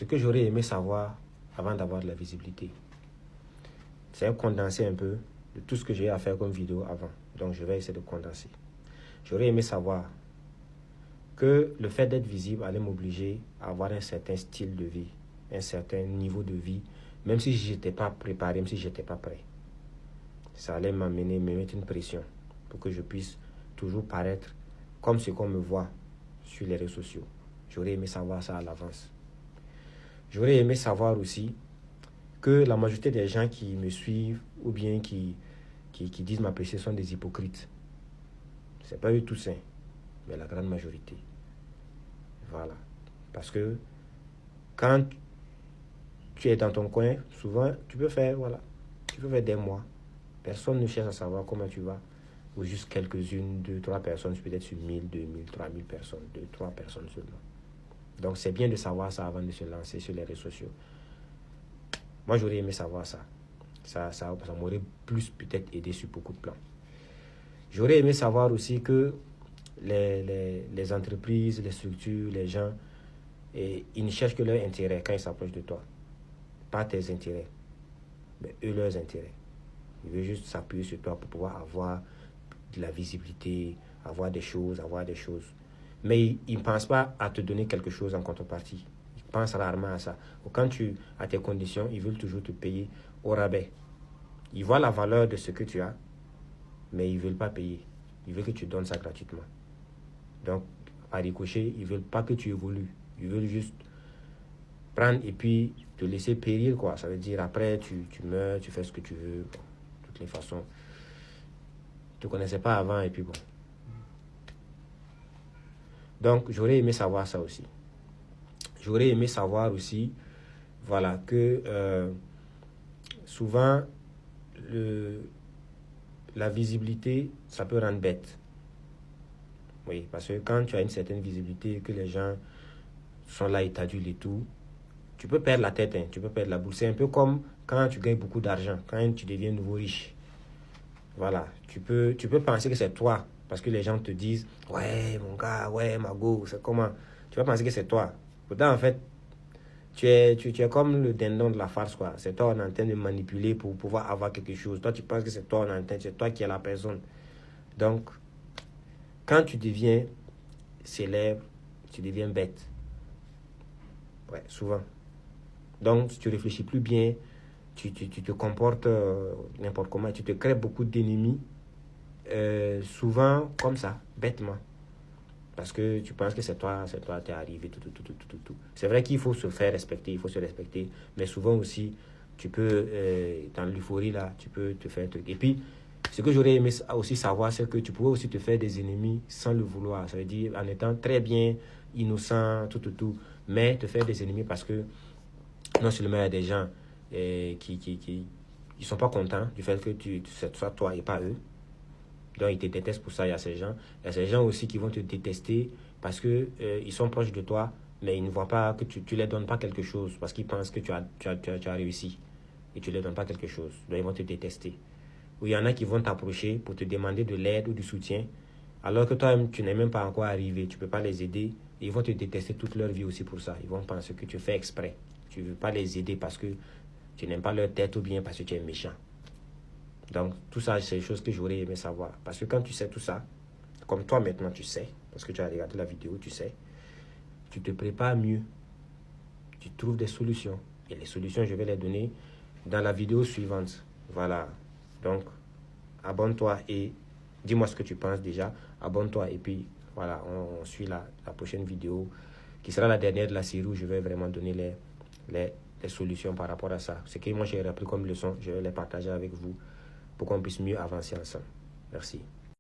ce que j'aurais aimé savoir avant d'avoir de la visibilité. C'est un condensé un peu de tout ce que j'ai à faire comme vidéo avant. Donc, je vais essayer de condenser. J'aurais aimé savoir que le fait d'être visible allait m'obliger à avoir un certain style de vie, un certain niveau de vie, même si je n'étais pas préparé, même si je n'étais pas prêt. Ça allait me mettre une pression pour que je puisse toujours paraître comme ce qu'on me voit sur les réseaux sociaux. J'aurais aimé savoir ça à l'avance. J'aurais aimé savoir aussi que la majorité des gens qui me suivent ou bien qui disent m'apprécier sont des hypocrites. Ce n'est pas eux tous, mais la grande majorité. Voilà. Parce que quand tu es dans ton coin, souvent, tu peux faire des mois. Personne ne cherche à savoir comment tu vas. Ou juste quelques-unes, 2, 3 personnes, peut-être sur 1000, 2000, 3000 personnes, 2, 3 personnes seulement. Donc, c'est bien de savoir ça avant de se lancer sur les réseaux sociaux. Moi, j'aurais aimé savoir ça. Ça m'aurait plus peut-être aidé sur beaucoup de plans. J'aurais aimé savoir aussi que les entreprises, les structures, les gens, ils ne cherchent que leur intérêt quand ils s'approchent de toi. Pas tes intérêts, mais eux leurs intérêts. Ils veulent juste s'appuyer sur toi pour pouvoir avoir de la visibilité, avoir des choses. Mais ils ne pensent pas à te donner quelque chose en contrepartie. Ils pensent rarement à ça. Quand tu as tes conditions, ils veulent toujours te payer au rabais. Ils voient la valeur de ce que tu as, mais ils ne veulent pas payer. Ils veulent que tu donnes ça gratuitement. Donc, par ricochet, ils ne veulent pas que tu évolues. Ils veulent juste prendre et puis te laisser périr, quoi. Ça veut dire, après, tu meurs, tu fais ce que tu veux. Bon, de toutes les façons, tu ne connaissais pas avant et puis bon. Donc, j'aurais aimé savoir ça aussi. J'aurais aimé savoir aussi, voilà, que souvent, la visibilité, ça peut rendre bête. Oui, parce que quand tu as une certaine visibilité, que les gens sont là et t'adulent et tout, tu peux perdre la tête, tu peux perdre la boule. C'est un peu comme quand tu gagnes beaucoup d'argent, quand tu deviens nouveau riche. Voilà, tu peux penser que c'est toi, parce que les gens te disent, ouais, mon gars, ouais, Mago, c'est comment? Tu vas penser que c'est toi. Pourtant, en fait, tu es comme le dindon de la farce, quoi. C'est toi, on est en train de manipuler pour pouvoir avoir quelque chose. Toi, tu penses que c'est toi, c'est toi qui es la personne. Donc, quand tu deviens célèbre, tu deviens bête. Ouais, souvent. Donc, si tu réfléchis plus bien, tu te comportes n'importe comment, tu te crées beaucoup d'ennemis, souvent comme ça, bêtement. Parce que tu penses que c'est toi, t'es arrivé, tout. C'est vrai qu'il faut se faire respecter, il faut se respecter, mais souvent aussi, tu peux, dans l'euphorie là, tu peux te faire un truc. Et puis, ce que j'aurais aimé aussi savoir, c'est que tu pourrais aussi te faire des ennemis sans le vouloir. Ça veut dire en étant très bien innocent, tout, mais te faire des ennemis parce que non seulement il y a des gens qui ils sont pas contents du fait que c'est toi et pas eux. Donc, ils te détestent pour ça. Il y a ces gens. Il y a ces gens aussi qui vont te détester parce que ils sont proches de toi, mais ils ne voient pas que tu les donnes pas quelque chose parce qu'ils pensent que tu as réussi et tu les donnes pas quelque chose. Donc, ils vont te détester. Ou il y en a qui vont t'approcher pour te demander de l'aide ou du soutien, alors que toi, tu n'es même pas encore arrivé. Tu peux pas les aider. Et ils vont te détester toute leur vie aussi pour ça. Ils vont penser que tu fais exprès. Tu veux pas les aider parce que tu n'aimes pas leur tête ou bien parce que tu es méchant. Donc, tout ça, c'est des choses que j'aurais aimé savoir. Parce que quand tu sais tout ça, comme toi maintenant tu sais, parce que tu as regardé la vidéo, tu sais, tu te prépares mieux. Tu trouves des solutions. Et les solutions, je vais les donner dans la vidéo suivante. Voilà. Donc, abonne-toi et dis-moi ce que tu penses déjà. Abonne-toi et puis, voilà, on suit la prochaine vidéo qui sera la dernière de la série où je vais vraiment donner les solutions par rapport à ça. Ce que moi j'ai appris comme leçon, je vais les partager avec vous pour qu'on puisse mieux avancer ensemble. Merci.